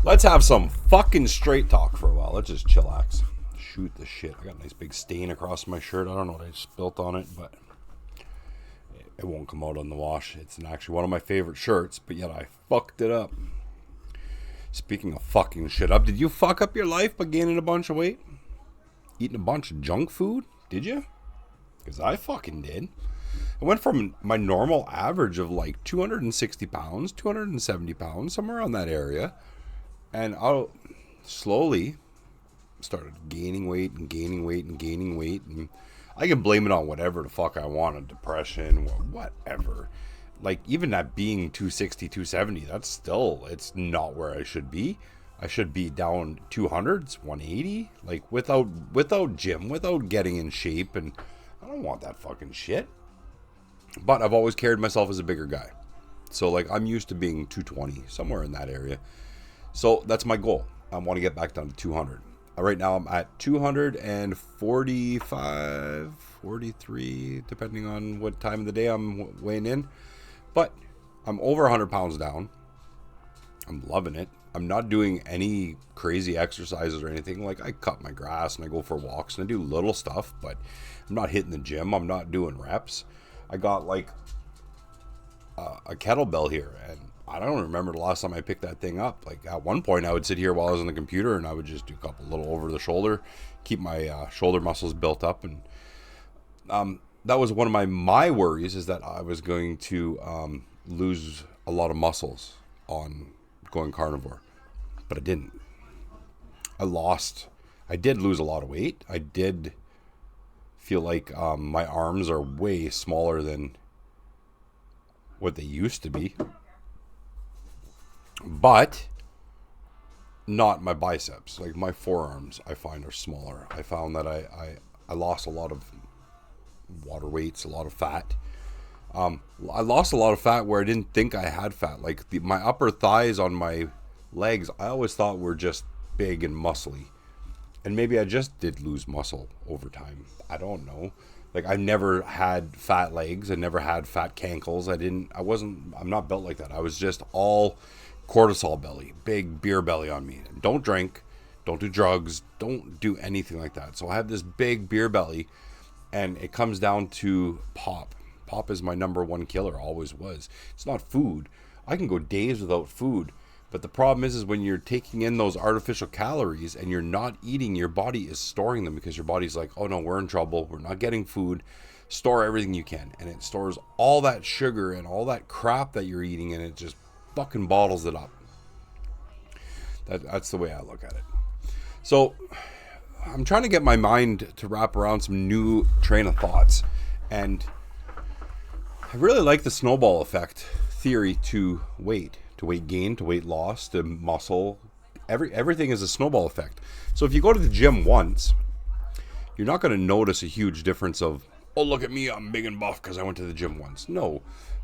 Let's have some fucking straight talk for a while. Let's just chillax. Shoot the shit. I got a nice big stain across my shirt. I don't know what I spilt on it, but it won't come out on the wash. It's actually one of my favorite shirts, but yet I fucked it up. Speaking of fucking shit up, did you fuck up your life by gaining a bunch of weight? Eating a bunch of junk food? Did you? Because I fucking did. I went from my normal average of like 260 pounds, 270 pounds, somewhere around that area. And I slowly started gaining weight and gaining weight and gaining weight. And I can blame it on whatever the fuck I want, depression, whatever. Like, even that being 260, 270, that's still, it's not where I should be. I should be down 200s, 180, like without gym, without getting in shape. And I don't want that fucking shit. But I've always carried myself as a bigger guy. So, like, I'm used to being 220, somewhere in that area. So that's my goal. I want to get back down to 200. Right now I'm at 245, 43, depending on what time of the day I'm weighing in. But I'm over 100 pounds down. I'm loving it. I'm not doing any crazy exercises or anything. Like, I cut my grass and I go for walks and I do little stuff, but I'm not hitting the gym. I'm not doing reps. I got like a kettlebell here, and I don't remember the last time I picked that thing up. Like, at one point I would sit here while I was on the computer and I would just do a couple little over the shoulder, keep my shoulder muscles built up. And that was one of my worries, is that I was going to lose a lot of muscles on going carnivore, but I didn't. I did lose a lot of weight. I did feel like my arms are way smaller than what they used to be, but not my biceps. Like, my forearms I find are smaller. I found that I lost a lot of water weights, a lot of fat. I lost a lot of fat where I didn't think I had fat. Like, my upper thighs on my legs, I always thought were just big and muscly. And maybe I just did lose muscle over time. I don't know. Like, I never had fat legs. I never had fat cankles. I'm not built like that. I was just all cortisol belly, big beer belly on me. Don't drink, don't do drugs, don't do anything like that. So I have this big beer belly, and it comes down to pop. Pop is my number one killer, always was. It's not food. I can go days without food. But the problem is when you're taking in those artificial calories and you're not eating, your body is storing them, because your body's like, oh no, we're in trouble. We're not getting food. Store everything you can. And it stores all that sugar and all that crap that you're eating, and it just fucking bottles it up. That's the way I look at it. So I'm trying to get my mind to wrap around some new train of thoughts. And I really like the snowball effect theory to weight gain, to weight loss, to muscle. Everything is a snowball effect. So if you go to the gym once, you're not going to notice a huge difference of, oh, look at me, I'm big and buff because I went to the gym once. No.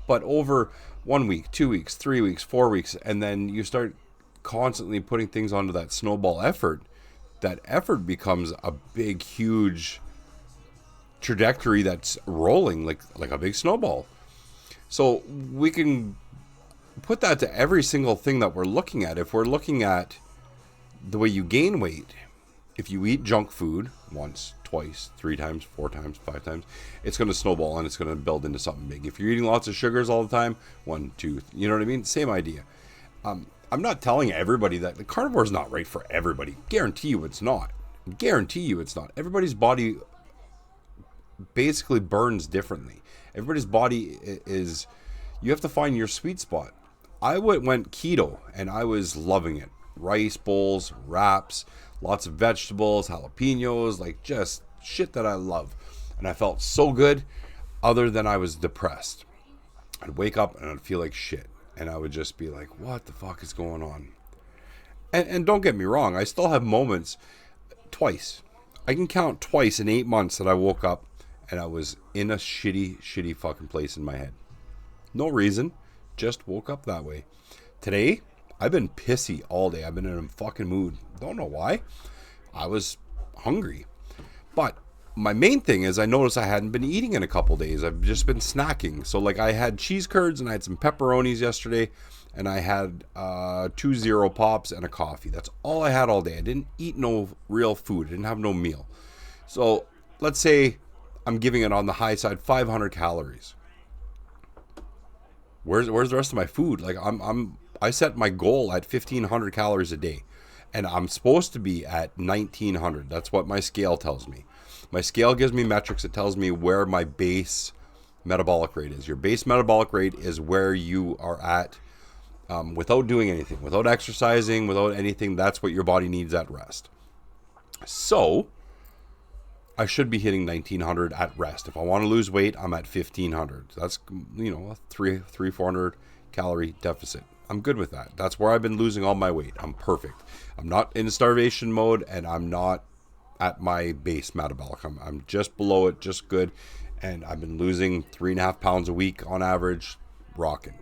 But over 1 week, 2 weeks, 3 weeks, 4 weeks, and then you start constantly putting things onto that snowball effort, that effort becomes a big, huge trajectory that's rolling like a big snowball. So we can put that to every single thing that we're looking at. If we're looking at the way you gain weight, if you eat junk food once, twice, 3 times, 4 times, 5 times, it's going to snowball and it's going to build into something big. If you're eating lots of sugars all the time, 1, 2, you know what I mean? Same idea. I'm not telling everybody that the carnivore is not right for everybody. Guarantee you it's not. Everybody's body basically burns differently. Everybody's body is, you have to find your sweet spot. I went keto and I was loving it. Rice bowls, wraps, lots of vegetables, jalapenos, like just shit that I love. And I felt so good, other than I was depressed. I'd wake up and I'd feel like shit. And I would just be like, what the fuck is going on? And don't get me wrong, I still have moments, twice. I can count twice in 8 months that I woke up and I was in a shitty fucking place in my head. No reason. Just woke up that way. Today, I've been pissy all day. I've been in a fucking mood. Don't know why. I was hungry. But my main thing is I noticed I hadn't been eating in a couple days. I've just been snacking. So like I had cheese curds and I had some pepperonis yesterday, and I had 2 Zero Pops and a coffee. That's all I had all day. I didn't eat no real food. I didn't have no meal. So let's say I'm giving it on the high side 500 calories. Where's the rest of my food? Like I set my goal at 1,500 calories a day, and I'm supposed to be at 1,900. That's what my scale tells me. My scale gives me metrics. It tells me where my base metabolic rate is. Your base metabolic rate is where you are at without doing anything, without exercising, without anything. That's what your body needs at rest. So I should be hitting 1,900 at rest. If I want to lose weight, I'm at 1,500. That's, a 400 calorie deficit. I'm good with that. That's where I've been losing all my weight. I'm perfect. I'm not in starvation mode, and I'm not at my base metabolic. I'm just below it, just good. And I've been losing 3.5 pounds a week on average, rocking.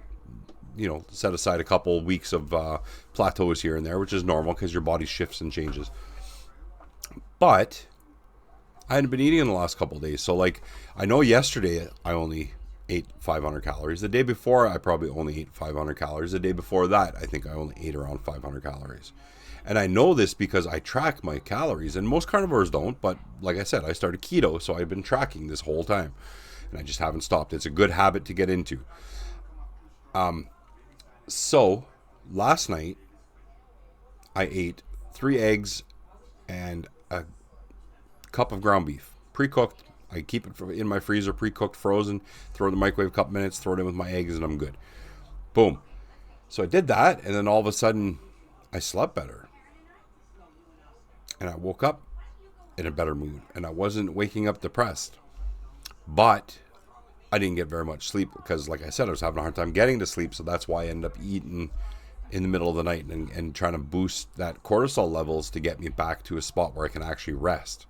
Set aside a couple weeks of plateaus here and there, which is normal because your body shifts and changes. But I hadn't been eating in the last couple of days. So like, I know yesterday I only ate 500 calories. The day before I probably only ate 500 calories. The day before that, I think I only ate around 500 calories. And I know this because I track my calories, and most carnivores don't. But like I said, I started keto, so I've been tracking this whole time, and I just haven't stopped. It's a good habit to get into. So last night I ate 3 eggs and a cup of ground beef, pre-cooked. I keep it in my freezer, pre-cooked, frozen, throw it in the microwave a couple minutes, throw it in with my eggs, and I'm good. Boom. So I did that, and then all of a sudden I slept better. And I woke up in a better mood, and I wasn't waking up depressed. But I didn't get very much sleep because, like I said, I was having a hard time getting to sleep, so that's why I ended up eating in the middle of the night and trying to boost that cortisol levels to get me back to a spot where I can actually rest.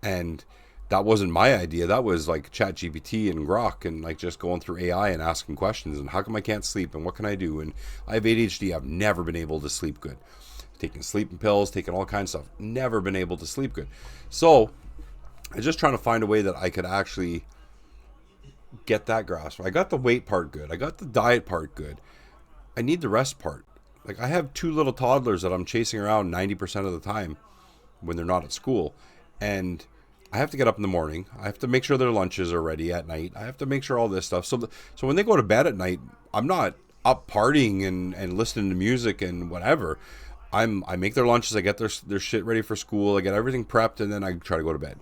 And that wasn't my idea. That was like ChatGPT and Grok and like just going through AI and asking questions and how come I can't sleep and what can I do? And I have ADHD. I've never been able to sleep good. Taking sleeping pills, taking all kinds of stuff. Never been able to sleep good. So I was just trying to find a way that I could actually get that grasp. I got the weight part good. I got the diet part good. I need the rest part. Like I have 2 little toddlers that I'm chasing around 90% of the time when they're not at school. And I have to get up in the morning. I have to make sure their lunches are ready at night. I have to make sure all this stuff. So when they go to bed at night, I'm not up partying and listening to music and whatever. I make their lunches. I get their shit ready for school. I get everything prepped, and then I try to go to bed.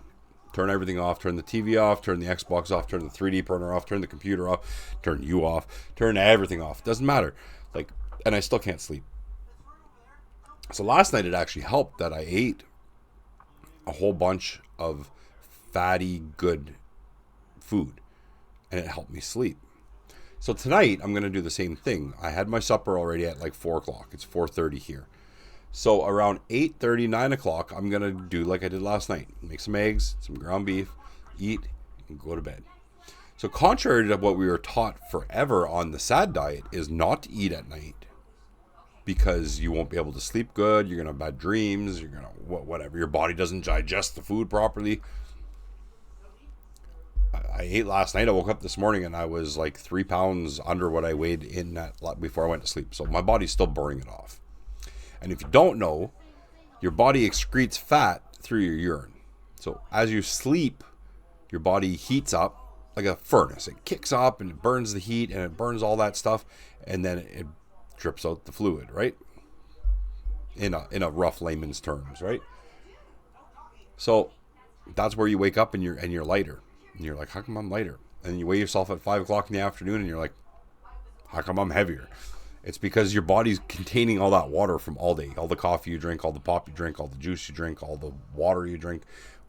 Turn everything off. Turn the TV off. Turn the Xbox off. Turn the 3D printer off. Turn the computer off. Turn you off. Turn everything off. Doesn't matter. And I still can't sleep. So last night it actually helped that I ate a whole bunch of fatty, good food, and it helped me sleep. So tonight I'm going to do the same thing. I had my supper already at like 4 o'clock. It's 4:30 here. So around 8:30, 9 o'clock, I'm going to do like I did last night. Make some eggs, some ground beef, eat, and go to bed. So contrary to what we were taught forever on the SAD diet is not to eat at night because you won't be able to sleep good. You're going to have bad dreams. You're going to whatever. Your body doesn't digest the food properly. I ate last night. I woke up this morning and I was like 3 pounds under what I weighed in that before I went to sleep. So my body's still burning it off. And if you don't know, your body excretes fat through your urine. So as you sleep, your body heats up like a furnace. It kicks up and it burns the heat and it burns all that stuff. And then it drips out the fluid, right? In a rough layman's terms, right? So that's where you wake up and you're lighter. And you're like, how come I'm lighter? And you weigh yourself at 5 o'clock in the afternoon and you're like, how come I'm heavier? It's because your body's containing all that water from all day. All the coffee you drink, all the pop you drink, all the juice you drink, all the water you drink,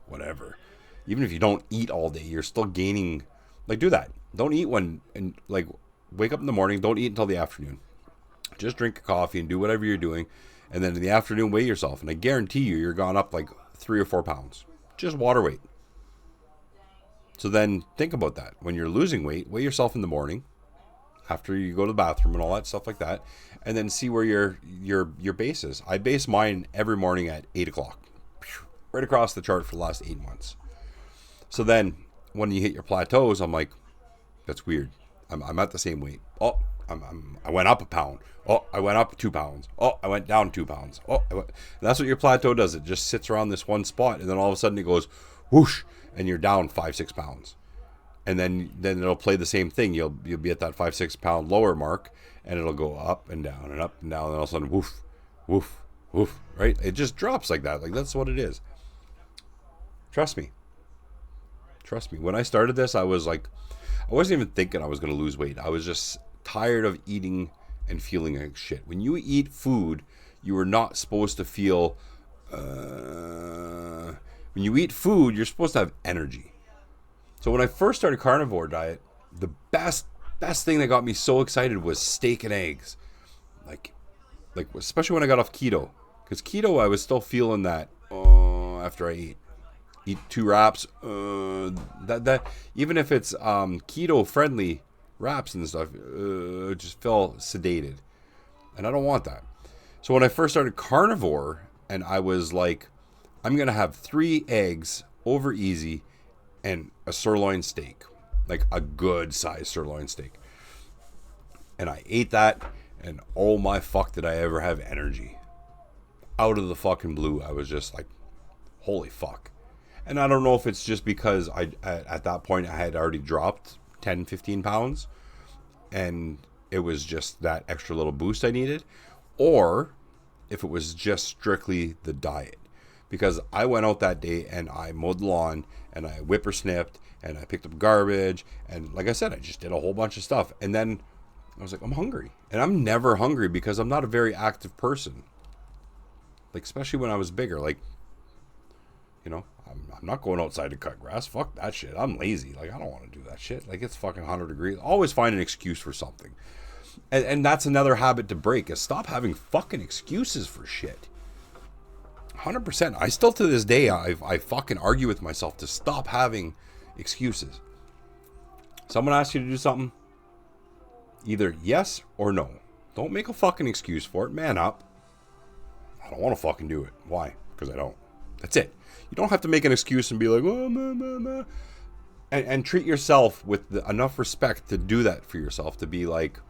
whatever. Even if you don't eat all day, you're still gaining. Like, do that. Don't eat wake up in the morning. Don't eat until the afternoon. Just drink a coffee and do whatever you're doing. And then in the afternoon, weigh yourself. And I guarantee you're gone up like 3 or 4 pounds. Just water weight. So then think about that. When you're losing weight, weigh yourself in the morning after you go to the bathroom and all that stuff like that, and then see where your base is. I base mine every morning at 8 o'clock. Right across the chart for the last 8 months. So then when you hit your plateaus, I'm like, that's weird. I'm at the same weight. Oh, I went up a pound. Oh, I went up 2 pounds. Oh, I went down 2 pounds. Oh, and that's what your plateau does. It just sits around this one spot, and then all of a sudden it goes whoosh, and you're down 5-6 pounds. And then it'll play the same thing. You'll be at that 5-6 pound lower mark, and it'll go up and down and up and down, and all of a sudden woof, woof, woof. Right? It just drops like that. Like that's what it is. Trust me. Trust me. When I started this, I was like, I wasn't even thinking I was going to lose weight. I was just tired of eating and feeling like shit. When you eat food, you are not supposed to feel. When you eat food, you're supposed to have energy. So when I first started carnivore diet, the best thing that got me so excited was steak and eggs. Like especially when I got off keto, because keto I was still feeling that after I eat 2 wraps. That even if it's keto friendly wraps and stuff, just feel sedated, and I don't want that. So when I first started carnivore, and I was like, I'm gonna have 3 eggs over easy, and a sirloin steak, like a good size sirloin steak, and I ate that, and oh my fuck, did I ever have energy! Out of the fucking blue, I was just like, holy fuck. And I don't know if it's just because at that point I had already dropped 10-15 pounds, and it was just that extra little boost I needed, or if it was just strictly the diet. Because I went out that day and I mowed the lawn, and I whippersnipped, and I picked up garbage, and like I said, I just did a whole bunch of stuff. And then I was like, I'm hungry. And I'm never hungry because I'm not a very active person. Like, especially when I was bigger. Like, you know, I'm not going outside to cut grass. Fuck that shit. I'm lazy. Like, I don't want to do that shit. Like, it's fucking 100 degrees. Always find an excuse for something. And that's another habit to break, is stop having fucking excuses for shit. 100%. I still, to this day, I fucking argue with myself to stop having excuses. Someone asks you to do something, either yes or no. Don't make a fucking excuse for it. Man up. I don't want to fucking do it. Why? Because I don't. That's it. You don't have to make an excuse and be like, oh, ma. And treat yourself with enough respect to do that for yourself. To be like,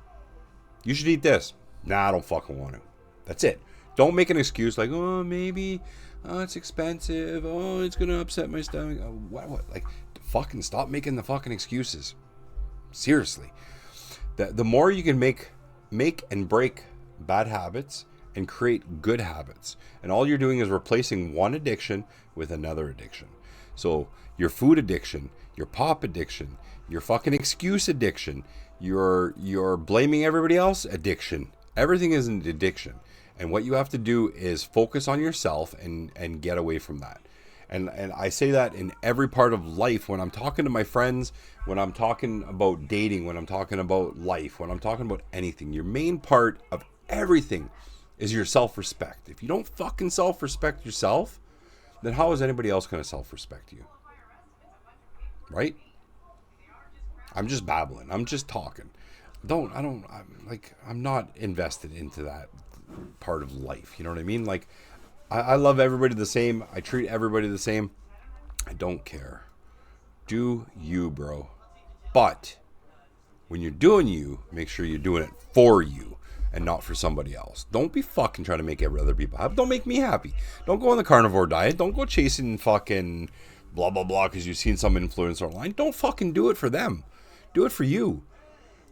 you should eat this. Nah, I don't fucking want to. That's it. Don't make an excuse like, oh, maybe, it's expensive. Oh, it's going to upset my stomach. What? Like, fucking stop making the fucking excuses. Seriously. The more you can make and break bad habits and create good habits. And all you're doing is replacing one addiction with another addiction. So your food addiction, your pop addiction, your fucking excuse addiction, your blaming everybody else addiction. Everything is an addiction. And what you have to do is focus on yourself and get away from that. And I say that in every part of life. When I'm talking to my friends, when I'm talking about dating, when I'm talking about life, when I'm talking about anything, your main part of everything is your self-respect. If you don't fucking self-respect yourself, then how is anybody else going to self-respect you? Right? I'm just babbling. I'm just talking. I'm not invested into that part of life. You know what I mean? Like, I love everybody the same. I treat everybody the same. I don't care. Do you, bro. But when you're doing you, make sure you're doing it for you and not for somebody else. Don't be fucking trying to make other people happy. Don't make me happy. Don't go on the carnivore diet. Don't go chasing fucking blah, blah, blah because you've seen some influencer online. Don't fucking do it for them. Do it for you.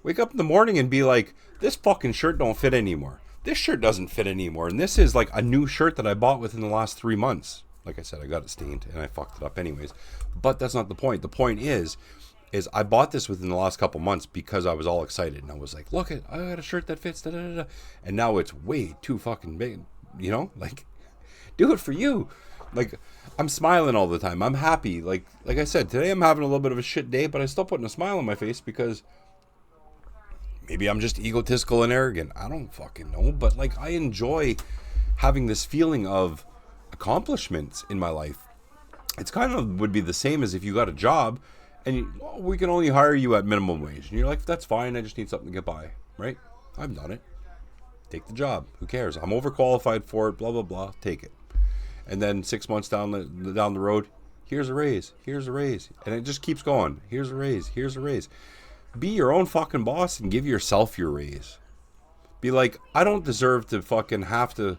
Wake up in the morning and be like, this fucking shirt don't fit anymore. This shirt doesn't fit anymore. And this is like a new shirt that I bought within the last 3 months. Like I said, I got it stained and I fucked it up anyways. But that's not the point. The point is I bought this within the last couple months because I was all excited. And I was like, look, I got a shirt that fits. Da, da, da, da. And now it's way too fucking big. You know? Like, do it for you. Like, I'm smiling all the time. I'm happy. Like I said, today I'm having a little bit of a shit day, but I'm still putting a smile on my face because maybe I'm just egotistical and arrogant. I don't fucking know. But like, I enjoy having this feeling of accomplishments in my life. It's kind of would be the same as if you got a job and we can only hire you at minimum wage. And you're like, that's fine. I just need something to get by. Right? I've done it. Take the job. Who cares? I'm overqualified for it. Blah, blah, blah. Take it. And then 6 months down the road, Here's a raise. Here's a raise. And it just keeps going. Here's a raise. Here's a raise. Be your own fucking boss and give yourself your raise. Be like, I don't deserve to fucking have to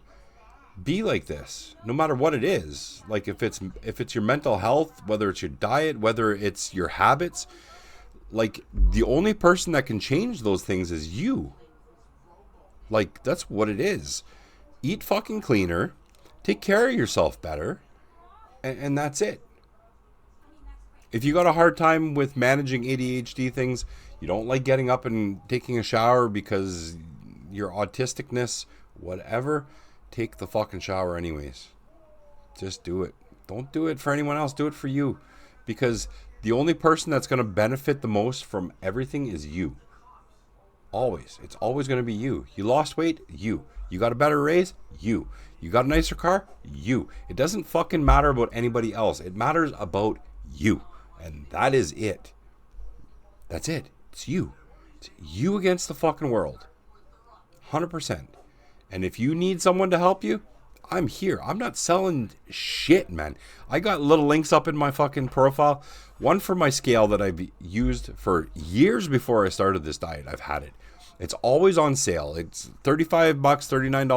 be like this, no matter what it is. Like if it's your mental health, whether it's your diet, whether it's your habits, like the only person that can change those things is you. Like that's what it is. Eat fucking cleaner, take care of yourself better, and that's it. If you got a hard time with managing ADHD things, you don't like getting up and taking a shower because your autisticness, whatever, take the fucking shower anyways. Just do it. Don't do it for anyone else. Do it for you. Because the only person that's going to benefit the most from everything is you. Always. It's always going to be you. You lost weight? You. You got a better raise? You. You got a nicer car? You. It doesn't fucking matter about anybody else. It matters about you. And that is it. That's it. It's you. It's you against the fucking world. 100%. And if you need someone to help you, I'm here. I'm not selling shit, man. I got little links up in my fucking profile. One for my scale that I've used for years before I started this diet. I've had it. It's always on sale. It's $35, $39.